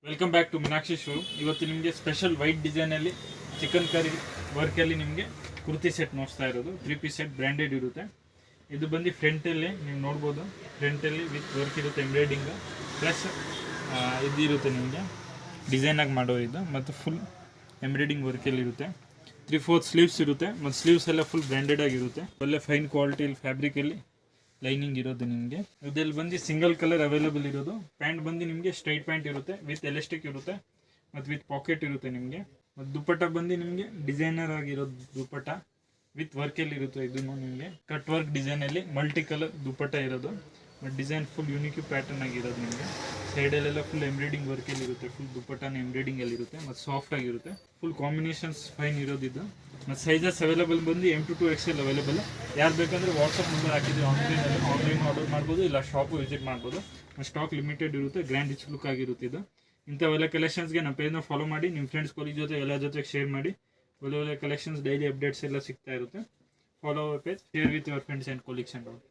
Welcome back to Meenakshi showroom. ಇವತ್ತು ನಿಮಗೆ special white ಡಿಸೈನಲ್ಲಿ ಚಿಕನ್ ಕರಿ ವರ್ಕಲ್ಲಿ ನಿಮಗೆ ಕುರ್ತಿ ಸೆಟ್ ನೋಡ್ತಾ ಇರೋದು. 3 ಪೀಸ್ ಸೆಟ್ ಬ್ರ್ಯಾಂಡೆಡ್ ಇರುತ್ತೆ. ಇದು ಬಂದು ಫ್ರಂಟಲ್ಲಿ ನೀವು ನೋಡ್ಬೋದು, ಫ್ರಂಟಲ್ಲಿ ವಿತ್ ವರ್ಕ್ ಇರುತ್ತೆ, ಎಂಬ್ರಾಯ್ಡಿಂಗ್ ಪ್ಲಸ್ ಇದಿರುತ್ತೆ ನಿಮಗೆ ಡಿಸೈನಾಗಿ ಮಾಡೋದು ಮತ್ತು ಫುಲ್ ಎಂಬ್ರಾಯ್ಡಿಂಗ್ ವರ್ಕಲ್ಲಿ ಇರುತ್ತೆ. 3/4 ಸ್ಲೀವ್ಸ್ ಇರುತ್ತೆ ಮತ್ತು ಸ್ಲೀವ್ಸ್ ಎಲ್ಲ ಫುಲ್ ಬ್ರ್ಯಾಂಡೆಡ್ ಆಗಿರುತ್ತೆ. ಒಳ್ಳೆ ಫೈನ್ ಕ್ವಾಲಿಟಿ ಫ್ಯಾಬ್ರಿಕಲ್ಲಿ ಲೈನಿಂಗ್ ಇರೋದು ನಿಮಗೆ. ಇದರಲ್ಲಿ ಬಂದು ಸಿಂಗಲ್ ಕಲರ್ ಅವೈಲೇಬಲ್ ಇರೋದು. ಪ್ಯಾಂಟ್ ಬಂದು ನಿಮಗೆ ಸ್ಟ್ರೈಟ್ ಪ್ಯಾಂಟ್ ಇರುತ್ತೆ, ವಿತ್ ಎಲಾಸ್ಟಿಕ್ ಇರುತ್ತೆ ಮತ್ತು ವಿತ್ ಪಾಕೆಟ್ ಇರುತ್ತೆ ನಿಮಗೆ. ಮತ್ತು ದುಪ್ಪಟ್ಟ ಬಂದು ನಿಮಗೆ ಡಿಸೈನರ್ ಆಗಿರೋದು ದುಪ್ಪಟ್ಟ ವಿತ್ ವರ್ಕಲ್ಲಿ ಇರುತ್ತೆ. ಇದನ್ನು ನಿಮಗೆ ಕಟ್ ವರ್ಕ್ ಡಿಸೈನಲ್ಲಿ ಮಲ್ಟಿ ಕಲರ್ ದುಪ್ಪಟ್ಟ ಇರೋದು. ಮತ್ತು ಡಿಸೈನ್ ಫುಲ್ ಯೂನಿಕ್ ಪ್ಯಾಟರ್ನ್ ಆಗಿರೋದು ನಿಮಗೆ. ಸೈಡಲ್ಲೆಲ್ಲ ಫುಲ್ ಎಂಬ್ರಾಯ್ಡಿಂಗ್ ವರ್ಕಲ್ಲಿ ಇರುತ್ತೆ, ಫುಲ್ ದುಪ್ಪಟ್ಟನ ಎಂಬ್ರಾಯ್ಡಿಂಗಲ್ಲಿ ಇರುತ್ತೆ ಮತ್ತು ಸಾಫ್ಟ್ ಆಗಿರುತ್ತೆ. ಫುಲ್ ಕಾಂಬಿನೇಷನ್ಸ್ ಫೈನ್ ಇರೋದಿದ್ದು. ಮತ್ತು ಸೈಜಸ್ ಅವೈಲೇಬಲ್ ಬಂದು M to 2XL ಅವೈಲೇಬಲ್. ಯಾರು ಬೇಕಂದರೆ ವಾಟ್ಸಪ್ ನಂಬರ್ ಹಾಕಿದ್ರೆ ಆನ್ಲೈನ್ ಆರ್ಡರ್ ಮಾಡ್ಬೋದು, ಇಲ್ಲ ಶಾಪು ವಿಸಿಟ್ ಮಾಡ್ಬೋದು. ಸ್ಟಾಕ್ ಲಿಮಿಟೆಡ್ ಇರುತ್ತೆ, ಗ್ರ್ಯಾಂಡ್ ರಿಚ್ ಲುಕ್ ಆಗಿರುತ್ತೆ ಇದು. ಇಂಥವೆಲ್ಲ ಕಲೆಕ್ಷನ್ಸ್ಗೆ ನಮ್ಮ ಪೇಜ್ನ ಫಾಲೋ ಮಾಡಿ, ನಿಮ್ಮ ಫ್ರೆಂಡ್ಸ್ ಕೊಲೀಗ್ ಜೊತೆ ಎಲ್ಲ ಜೊತೆಗೆ ಶೇರ್ ಮಾಡಿ. ಒಳ್ಳೆ ಕಲೆಕ್ಷನ್ಸ್ ಡೈಲಿ ಅಪ್ಡೇಟ್ಸ್ ಎಲ್ಲ ಸಿಗ್ತಾ ಇರುತ್ತೆ. Follow our page, share with your friends and colleagues and all.